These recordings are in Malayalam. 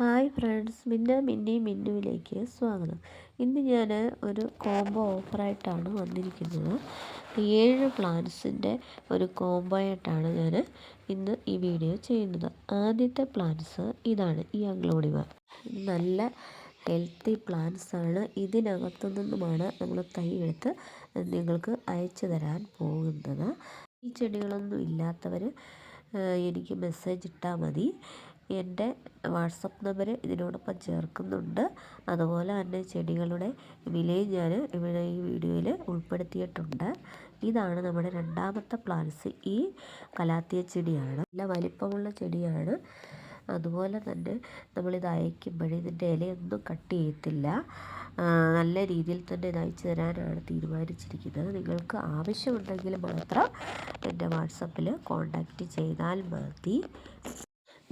ഹായ് ഫ്രണ്ട്സ്, മിന്നുവിലേക്ക് സ്വാഗതം. ഇന്ന് ഞാൻ ഒരു കോംബോ ഓഫറായിട്ടാണ് വന്നിരിക്കുന്നത്. 7 പ്ലാൻസിൻ്റെ ഒരു കോംബോ ആയിട്ടാണ് ഞാൻ ഇന്ന് ഈ വീഡിയോ ചെയ്യുന്നത്. ആദ്യത്തെ പ്ലാൻസ് ഇതാണ്, ഈ അഗ്ലോണിമ. നല്ല ഹെൽത്തി പ്ലാന്റ്സ് ആണ്. ഇതിനകത്തു നിന്നുമാണ് നമ്മൾ തൈ എടുത്ത് നിങ്ങൾക്ക് അയച്ചു തരാൻ പോകുന്നത്. ഈ ചെടികളൊന്നും ഇല്ലാത്തവർ എനിക്ക് മെസ്സേജ് ഇട്ടാൽ മതി. എൻ്റെ വാട്സപ്പ് നമ്പർ ഇതിനോടൊപ്പം ചേർക്കുന്നുണ്ട്. അതുപോലെ തന്നെ ചെടികളുടെ വിലയും ഞാൻ ഇവിടെ ഈ വീഡിയോയിൽ ഉൾപ്പെടുത്തിയിട്ടുണ്ട്. ഇതാണ് നമ്മുടെ രണ്ടാമത്തെ പ്ലാന്റ്സ്. ഈ കലാത്തിയ ചെടിയാണ്, നല്ല വലിപ്പമുള്ള ചെടിയാണ്. അതുപോലെ തന്നെ നമ്മളിത് അയക്കുമ്പോഴേ ഇതിൻ്റെ ഇലയൊന്നും കട്ട് ചെയ്യത്തില്ല. നല്ല രീതിയിൽ തന്നെ ഇത് അയച്ചു തരാനാണ് തീരുമാനിച്ചിരിക്കുന്നത്. നിങ്ങൾക്ക് ആവശ്യമുണ്ടെങ്കിൽ മാത്രം എൻ്റെ വാട്സപ്പിൽ കോൺടാക്റ്റ് ചെയ്താൽ മതി.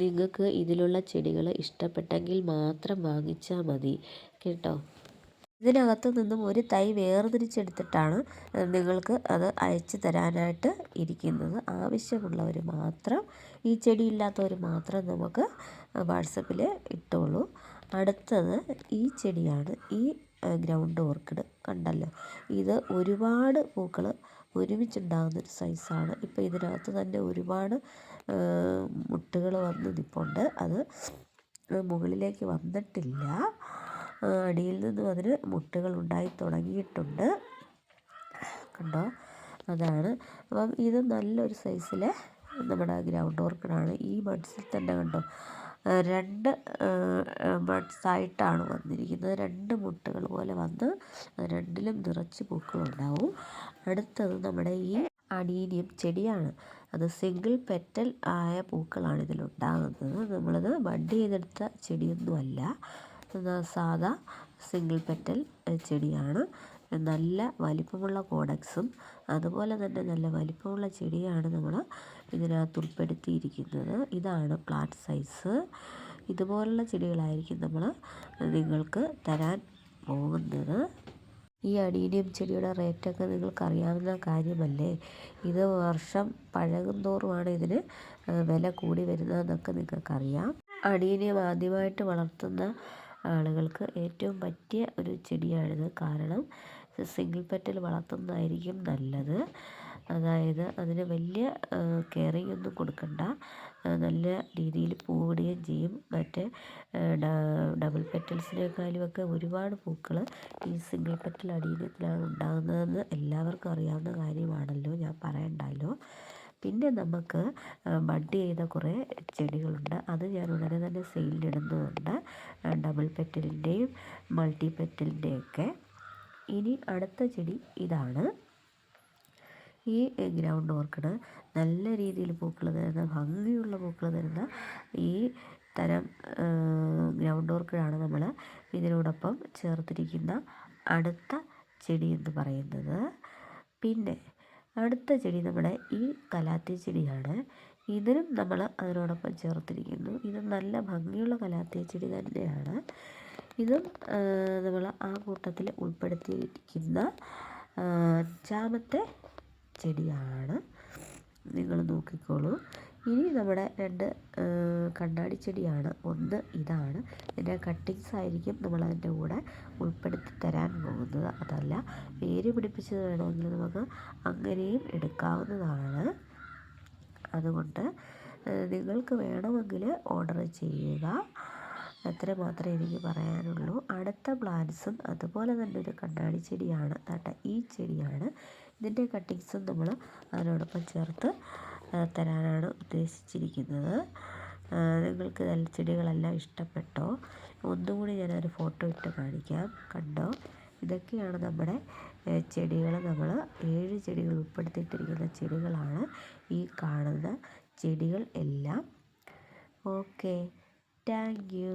നിങ്ങൾക്ക് ഇതിലുള്ള ചെടികൾ ഇഷ്ടപ്പെട്ടെങ്കിൽ മാത്രം വാങ്ങിച്ചാൽ മതി കേട്ടോ. ഇതിനകത്ത് നിന്നും ഒരു തൈ വേർതിരിച്ചെടുത്തിട്ടാണ് നിങ്ങൾക്ക് അത് അയച്ചു തരാനായിട്ട് ഇരിക്കുന്നത്. ആവശ്യമുള്ളവർ മാത്രം, ഈ ചെടി ഇല്ലാത്തവർ മാത്രം നമുക്ക് വാട്സപ്പിൽ ഇട്ടോളൂ. അടുത്തത് ഈ ചെടിയാണ്, ഈ ഗ്രൗണ്ട് ഓർക്കിഡ്. കണ്ടല്ലോ, ഇത് ഒരുപാട് പൂക്കൾ ഒരുമിച്ചുണ്ടാകുന്നൊരു സൈസാണ്. ഇപ്പോൾ ഇതിനകത്ത് തന്നെ ഒരുപാട് മുട്ടുകൾ വന്ന് നിൽപ്പുണ്ട്. അത് മുകളിലേക്ക് വന്നിട്ടില്ല. അടിയിൽ നിന്നും അതിന് മുട്ടുകൾ ഉണ്ടായി തുടങ്ങിയിട്ടുണ്ട്. കണ്ടോ, അതാണ്. അപ്പം ഇത് നല്ലൊരു സൈസിലെ നമ്മുടെ ഗ്രൗണ്ട് ഓർക്കിഡാണ്. ഈ ബഡ്സിൽ തന്നെ കണ്ടോ, 2 ബഡ്സായിട്ടാണ് വന്നിരിക്കുന്നത്. 2 മുട്ടുകൾ പോലെ വന്ന് രണ്ടിലും നിറച്ച് പൂക്കളുണ്ടാവും. അടുത്തത് നമ്മുടെ ഈ അഡീനിയം ചെടിയാണ്. അത് സിംഗിൾ പെറ്റൽ ആയ പൂക്കളാണ് ഇതിലുണ്ടാകുന്നത്. നമ്മളത് ബഡ് ചെയ്തെടുത്ത ചെടിയൊന്നുമല്ല, സാധാ സിംഗിൾ പെറ്റൽ ചെടിയാണ്. നല്ല വലിപ്പമുള്ള കോഡക്സും അതുപോലെ തന്നെ നല്ല വലിപ്പമുള്ള ചെടിയാണ് നമ്മൾ ഇതിനകത്ത് ഉൾപ്പെടുത്തിയിരിക്കുന്നത്. ഇതാണ് പ്ലാന്റ് സൈസ്. ഇതുപോലുള്ള ചെടികളായിരിക്കും നമ്മൾ നിങ്ങൾക്ക് തരാൻ പോകുന്നത്. ഈ അഡീനിയം ചെടിയുടെ റേറ്റൊക്കെ നിങ്ങൾക്കറിയാവുന്ന കാര്യമല്ലേ. ഇത് വർഷം പഴകുന്തോറുമാണ് ഇതിന് വില കൂടി വരുന്നതെന്നൊക്കെ നിങ്ങൾക്കറിയാം. അഡീനിയം ആദ്യമായിട്ട് വളർത്തുന്ന ആളുകൾക്ക് ഏറ്റവും പറ്റിയ ഒരു ചെടിയാണിത്. കാരണം സിംഗിൾ പെറ്റൽ വളർത്തുന്നതായിരിക്കും നല്ലത്. അതായത് അതിന് വലിയ കെയറിങ് ഒന്നും കൊടുക്കണ്ട, നല്ല രീതിയിൽ പൂവിടുകയും ചെയ്യും. മറ്റേ ഡബിൾ പെറ്റൽസിനേക്കാളുമൊക്കെ ഒരുപാട് പൂക്കൾ ഈ സിംഗിൾ പെറ്റൽ അഡീനിയത്തിലാണ് ഉണ്ടാകുന്നതെന്ന് എല്ലാവർക്കും അറിയാവുന്ന കാര്യമാണല്ലോ, ഞാൻ പറയണ്ടല്ലോ. പിന്നെ നമുക്ക് ബഡ് ചെയ്ത കുറേ ചെടികളുണ്ട്. അത് ഞാൻ ഉടനെ തന്നെ സെയിലിനിടുന്നുണ്ട്, ഡബിൾ പെറ്റലിൻ്റെയും മൾട്ടി പെറ്റലിൻ്റെയൊക്കെ. ഇനി അടുത്ത ചെടി ഇതാണ്, ഈ ഗ്രൗണ്ട് ഓർക്കിഡ്. നല്ല രീതിയിൽ പൂക്കൾ തരുന്ന, ഭംഗിയുള്ള പൂക്കൾ തരുന്ന ഈ തരം ഗ്രൗണ്ട് ഓർക്കിഡാണ് നമ്മൾ ഇതിനോടൊപ്പം ചേർത്തിരിക്കുന്ന അടുത്ത ചെടി എന്ന് പറയുന്നത്. പിന്നെ അടുത്ത ചെടി നമ്മുടെ ഈ കലാത്തിയ ചെടിയാണ്. ഇതിനും നമ്മൾ അതിനോടൊപ്പം ചേർത്തിരിക്കുന്നു. ഇത് നല്ല ഭംഗിയുള്ള കലാത്തിയ ചെടി തന്നെയാണ്. ഇതും നമ്മൾ ആ കൂട്ടത്തിൽ ഉൾപ്പെടുത്തിയിരിക്കുന്ന 5ാമത്തെ ചെടിയാണ്. നിങ്ങൾ നോക്കിക്കോളൂ. ഇനി നമ്മുടെ 2 കണ്ണാടി ചെടിയാണ്. ഒന്ന് ഇതാണ്, ഇതിൻ്റെ കട്ടിങ്സ് ആയിരിക്കും നമ്മളതിൻ്റെ കൂടെ ഉൾപ്പെടുത്തി തരാൻ പോകുന്നത്. അതല്ല, വേര് പിടിപ്പിച്ചത് വേണമെങ്കിൽ നമുക്ക് അങ്ങനെയും എടുക്കാവുന്നതാണ്. അതുകൊണ്ട് നിങ്ങൾക്ക് വേണമെങ്കിൽ ഓർഡർ ചെയ്യുക. അത്ര മാത്രമേ എനിക്ക് പറയാനുള്ളൂ. അടുത്ത പ്ലാന്റ്സും അതുപോലെ തന്നെ ഒരു കണ്ണാടി ചെടിയാണ്. ഈ ചെടിയാണ്. ഇതിൻ്റെ കട്ടിങ്സും നമ്മൾ അതിനോടൊപ്പം ചേർത്ത് തരാനാണ് ഉദ്ദേശിച്ചിരിക്കുന്നത്. നിങ്ങൾക്ക് ചെടികളെല്ലാം ഇഷ്ടപ്പെട്ടോ? ഒന്നുകൂടി ഞാനൊരു ഫോട്ടോ ഇട്ട് കാണിക്കാം. കണ്ടോ, ഇതൊക്കെയാണ് നമ്മുടെ ചെടികൾ. നമ്മൾ 7 ചെടികൾ ഉൾപ്പെടുത്തിയിട്ടിരിക്കുന്ന ചെടികളാണ് ഈ കാണുന്ന ചെടികൾ എല്ലാം. Okay, thank you.